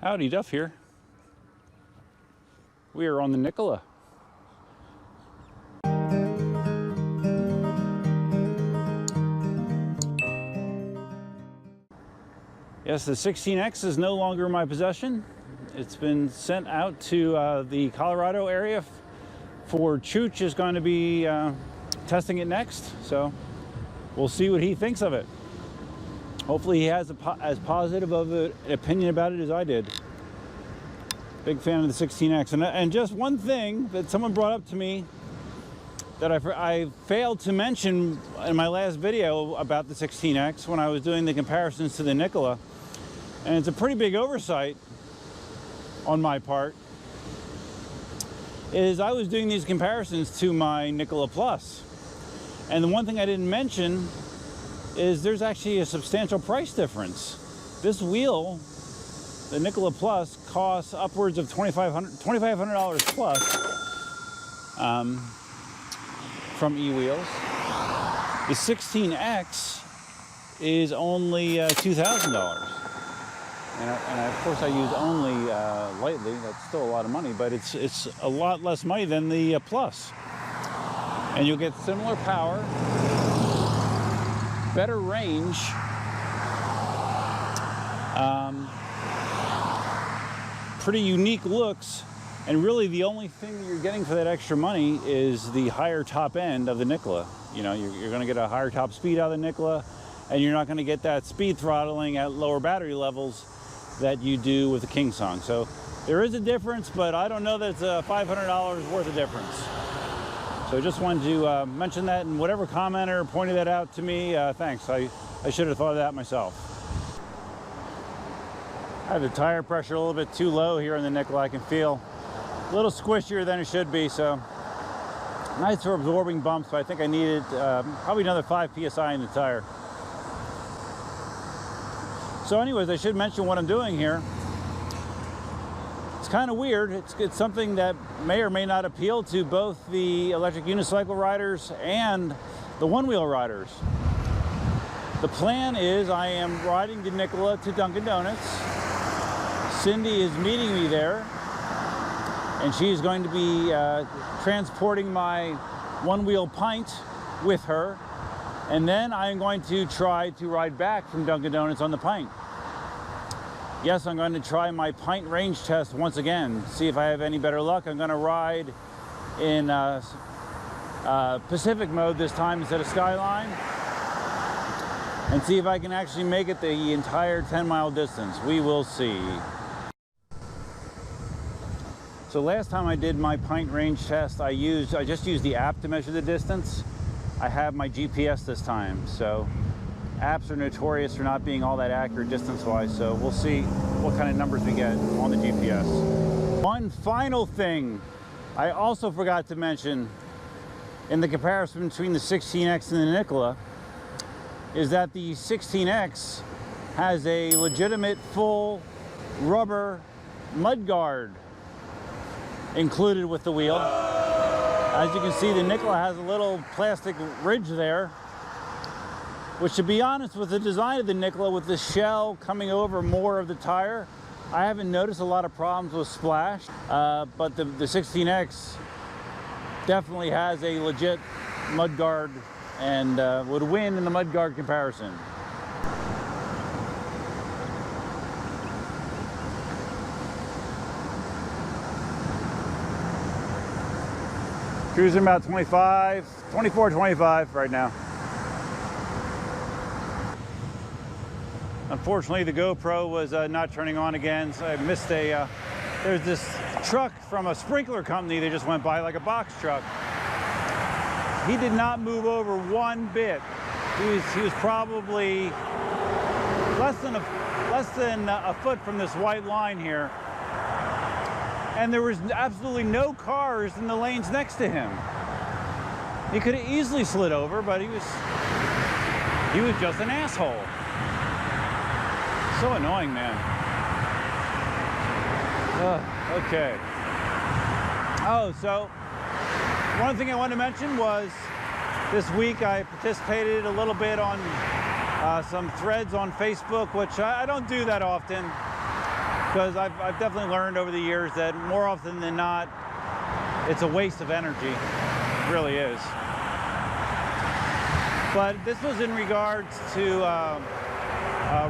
Howdy, Duff here. We are on the Nikola. Yes, the 16X is no longer in my possession. It's been sent out to the Colorado area for Chooch is going to be testing it next. So we'll see what he thinks of it. Hopefully he has as positive of an opinion about it as I did. Big fan of the 16X. And just one thing that someone brought up to me that I failed to mention in my last video about the 16X when I was doing the comparisons to the Nikola. And it's a pretty big oversight on my part, is I was doing these comparisons to my Nikola Plus. And the one thing I didn't mention is there's actually a substantial price difference. This wheel, the Nikola Plus, costs upwards of $2,500 plus from eWheels. The 16X is only $2,000. And of course I use only lightly. That's still a lot of money, but it's a lot less money than the Plus. And you'll get similar power, better range, pretty unique looks, and really the only thing that you're getting for that extra money is the higher top end of the Nikola. You know, you're going to get a higher top speed out of the Nikola, and you're not going to get that speed throttling at lower battery levels that you do with the KingSong. So there is a difference, but I don't know that it's $500 worth of difference. So I just wanted to mention that, and whatever commenter pointed that out to me, thanks. I should have thought of that myself. I have the tire pressure a little bit too low here in the Nikola. I can feel a little squishier than it should be, so nice for absorbing bumps, but I think I needed probably another 5 PSI in the tire. So anyways, I should mention what I'm doing here. It's kind of weird. It's something that may or may not appeal to both the electric unicycle riders and the one-wheel riders. The plan is I am riding the Nikola to Dunkin Donuts. Cindy is meeting me there, and she's going to be transporting my one-wheel Pint with her, and then I'm going to try to ride back from Dunkin Donuts on the Pint. Yes, I'm going to try my Pint range test once again, see if I have any better luck. I'm going to ride in Pacific mode this time instead of Skyline, and see if I can actually make it the entire 10-mile distance. We will see. So last time I did my Pint range test, I just used the app to measure the distance. I have my GPS this time, so apps are notorious for not being all that accurate distance-wise, so we'll see what kind of numbers we get on the GPS. One final thing I also forgot to mention in the comparison between the 16X and the Nikola is that the 16X has a legitimate full rubber mudguard included with the wheel. As you can see, the Nikola has a little plastic ridge there, which, to be honest, with the design of the Nikola, with the shell coming over more of the tire, I haven't noticed a lot of problems with splash, but the 16X definitely has a legit mudguard and would win in the mudguard comparison. Cruising about 24, 25 right now. Unfortunately, the GoPro was not turning on again, so I missed there's this truck from a sprinkler company that just went by, like a box truck. He did not move over one bit. He was probably less than a foot from this white line here. And there was absolutely no cars in the lanes next to him. He could have easily slid over, but he was just an asshole. So annoying, man. Okay. Oh, so one thing I wanted to mention was this week I participated a little bit on some threads on Facebook, which I don't do that often. because I've definitely learned over the years that more often than not, it's a waste of energy. It really is. But this was in regards to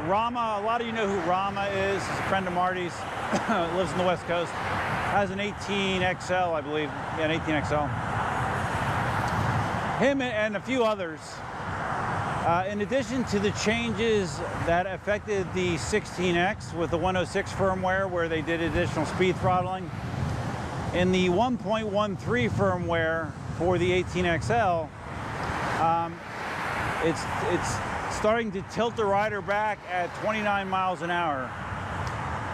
Rama. A lot of you know who Rama is. He's a friend of Marty's. Lives in the West Coast. Has an 18XL, I believe. Yeah, an 18XL. Him and a few others. In addition to the changes that affected the 16X with the 106 firmware, where they did additional speed throttling, in the 1.13 firmware for the 18XL, it's starting to tilt the rider back at 29 miles an hour,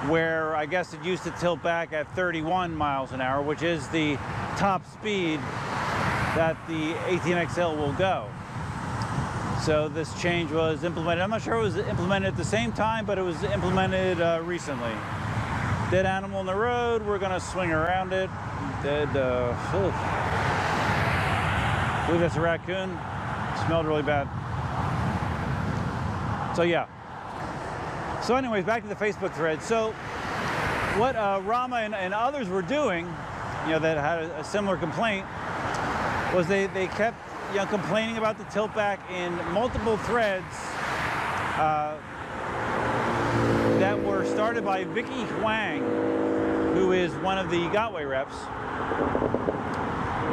where I guess it used to tilt back at 31 miles an hour, which is the top speed that the 18XL will go. So this change was implemented. I'm not sure it was implemented at the same time, but it was implemented recently. Dead animal in the road. We're gonna swing around it. Dead, I believe that's a raccoon. It smelled really bad. So yeah. So anyways, back to the Facebook thread. So what Rama and others were doing, that had a similar complaint, was they kept complaining about the tilt back in multiple threads that were started by Vicky Huang, who is one of the Gotway reps.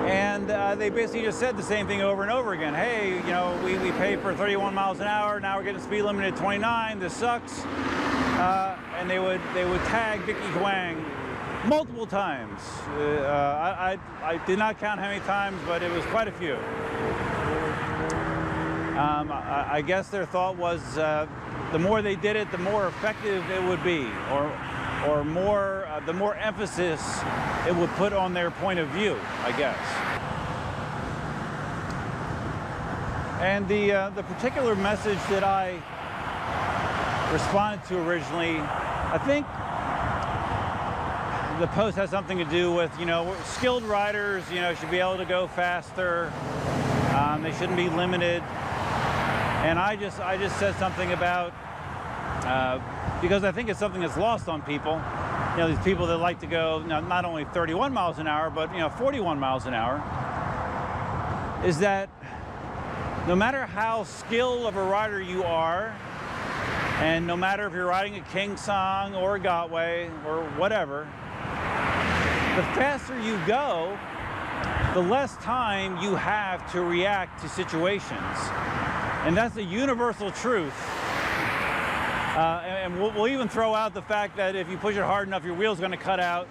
And they basically just said the same thing over and over again. Hey, we paid for 31 miles an hour. Now we're getting speed limit at 29. This sucks. And they would tag Vicky Huang multiple times. I did not count how many times, but it was quite a few. I guess their thought was the more they did it, the more effective it would be, or more the more emphasis it would put on their point of view, I guess. And the particular message that I responded to originally, I think the post has something to do with, skilled riders, should be able to go faster. They shouldn't be limited. And I just said something about, because I think it's something that's lost on people. These people that like to go not only 31 miles an hour, but 41 miles an hour, is that no matter how skilled of a rider you are, and no matter if you're riding a KingSong or a Gotway or whatever, the faster you go, the less time you have to react to situations. And that's a universal truth. And we'll even throw out the fact that if you push it hard enough, your wheel's going to cut out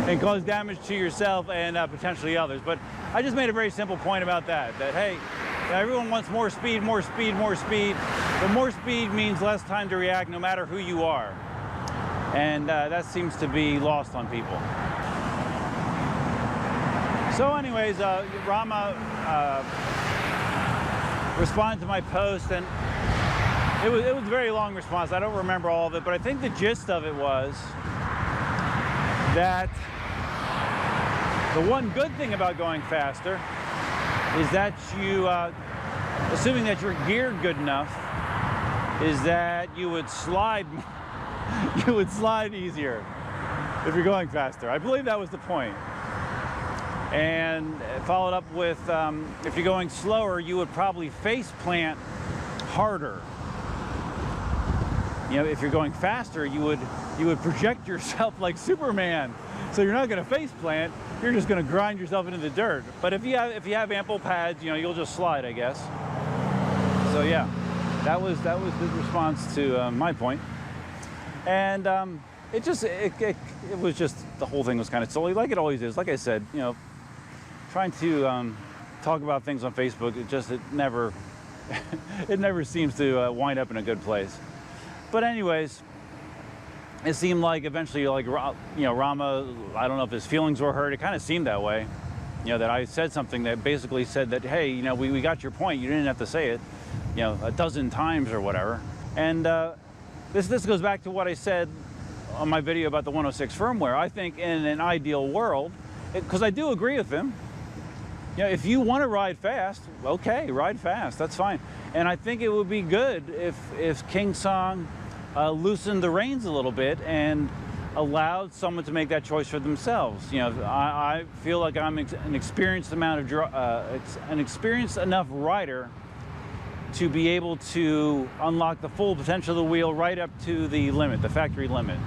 and cause damage to yourself and potentially others. But I just made a very simple point about that hey, everyone wants more speed, more speed, more speed. But more speed means less time to react no matter who you are. And that seems to be lost on people. So anyways, Rama responded to my post, and it was a very long response. I don't remember all of it, but I think the gist of it was that the one good thing about going faster is that you, assuming that you're geared good enough, is that you would slide easier if you're going faster. I believe that was the point. And followed up with, if you're going slower, you would probably face plant harder. If you're going faster, you would project yourself like Superman. So you're not going to face plant. You're just going to grind yourself into the dirt. But if you have ample pads, you'll just slide, I guess. So yeah, that was the response to my point. And it was just, the whole thing was kind of silly, like it always is. Like I said, trying to talk about things on Facebook, it never it never seems to wind up in a good place. But anyways, it seemed like eventually, Rama, I don't know if his feelings were hurt. It kind of seemed that way, that I said something that basically said that, hey, we got your point. You didn't have to say it, a dozen times or whatever. And this goes back to what I said on my video about the 106 firmware. I think in an ideal world, because I do agree with him, if you want to ride fast, okay, ride fast, that's fine. And I think it would be good if KingSong loosened the reins a little bit and allowed someone to make that choice for themselves. You know, I feel like I'm an experienced enough rider to be able to unlock the full potential of the wheel right up to the limit, the factory limit.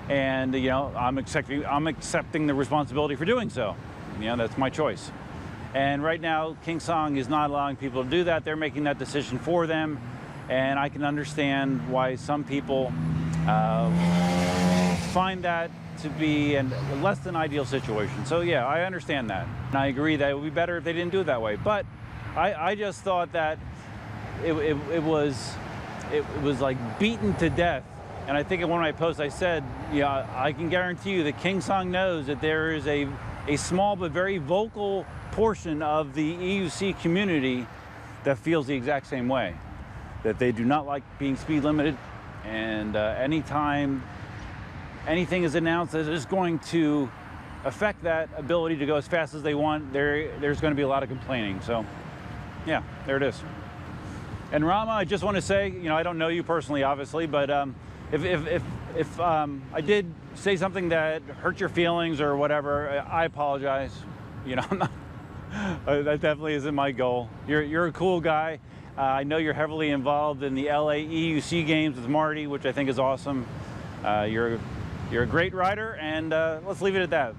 And you know, I'm accepting the responsibility for doing so. You know, that's my choice. And right now, KingSong is not allowing people to do that. They're making that decision for them. And I can understand why some people find that to be a less than ideal situation. So yeah, I understand that. And I agree that it would be better if they didn't do it that way. But I just thought that it was like beaten to death. And I think in one of my posts I said, yeah, I can guarantee you that KingSong knows that there is a small but very vocal portion of the EUC community that feels the exact same way. That they do not like being speed limited, and anytime anything is announced that is going to affect that ability to go as fast as they want, there's going to be a lot of complaining. So yeah, there it is. And Rama, I just want to say, you know, I don't know you personally, obviously, but if I did say something that hurt your feelings or whatever, I apologize. You know, that definitely isn't my goal. You're a cool guy. I know you're heavily involved in the LA EUC games with Marty, which I think is awesome. You're a great rider, and let's leave it at that.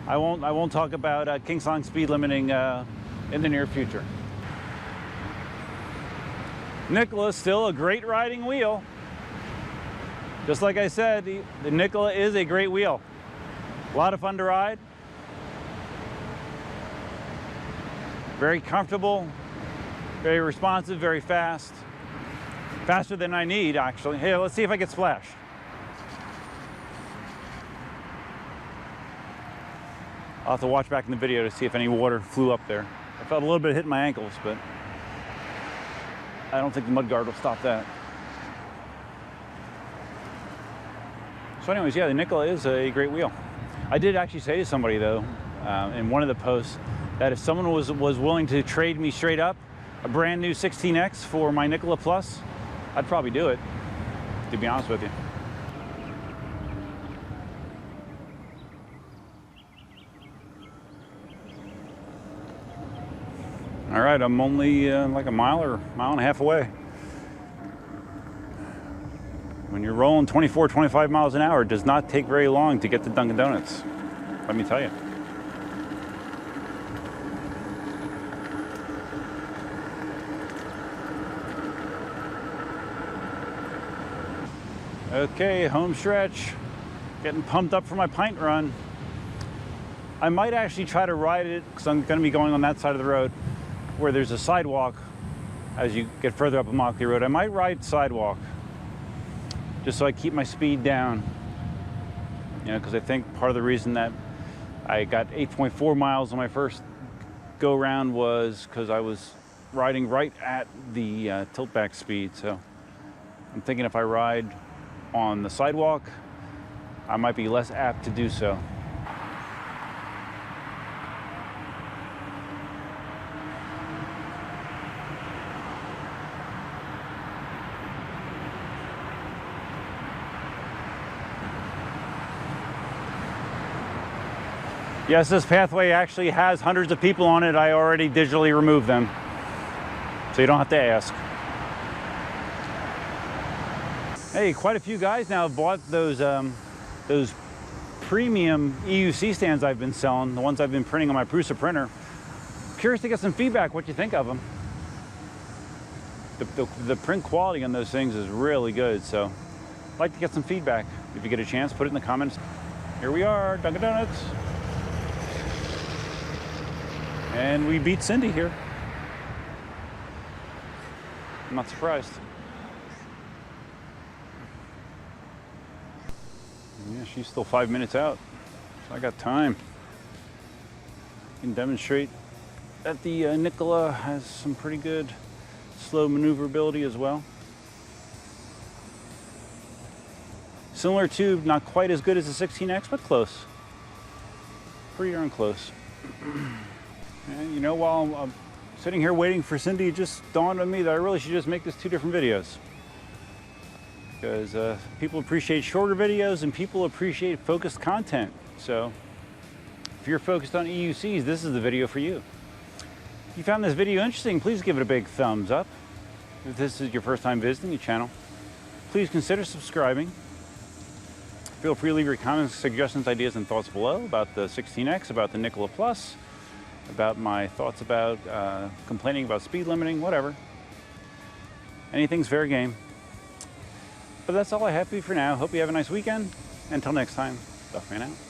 I won't talk about KingSong speed limiting in the near future. Nikola is still a great riding wheel. Just like I said, the Nikola is a great wheel. A lot of fun to ride. Very comfortable, very responsive, very fast. Faster than I need, actually. Hey, let's see if I get splashed. I'll have to watch back in the video to see if any water flew up there. I felt a little bit hitting my ankles, but I don't think the mud guard will stop that. So anyways, yeah, the Nikola is a great wheel. I did actually say to somebody, though, in one of the posts, that if someone was willing to trade me straight up a brand new 16X for my Nikola Plus, I'd probably do it, to be honest with you. All right, I'm only like a mile or mile and a half away. When you're rolling 24, 25 miles an hour, it does not take very long to get to Dunkin Donuts. Let me tell you. Okay, home stretch. Getting pumped up for my pint run. I might actually try to ride it because I'm going to be going on that side of the road where there's a sidewalk as you get further up Immokalee Road. I might ride sidewalk just so I keep my speed down. You know, because I think part of the reason that I got 8.4 miles on my first go round was because I was riding right at the tilt back speed. So I'm thinking if I ride on the sidewalk, I might be less apt to do so. Yes, this pathway actually has hundreds of people on it. I already digitally removed them, so you don't have to ask. Hey, quite a few guys now have bought those premium EUC stands I've been selling, the ones I've been printing on my Prusa printer. Curious to get some feedback, what you think of them. The print quality on those things is really good, so I'd like to get some feedback. If you get a chance, put it in the comments. Here we are, Dunkin Donuts. And we beat Cindy here. I'm not surprised. Yeah, she's still 5 minutes out, so I got time. I can demonstrate that the Nikola has some pretty good slow maneuverability as well. Similar to, not quite as good as the 16X, but close. Pretty darn close. And you know, while I'm sitting here waiting for Cindy, it just dawned on me that I really should just make this 2 different videos. because people appreciate shorter videos and people appreciate focused content. So if you're focused on EUCs, this is the video for you. If you found this video interesting, please give it a big thumbs up. If this is your first time visiting the channel, please consider subscribing. Feel free to leave your comments, suggestions, ideas, and thoughts below about the 16X, about the Nikola Plus, about my thoughts about complaining about speed limiting, whatever. Anything's fair game. But that's all I have for you for now. Hope you have a nice weekend. Until next time, Duckman out.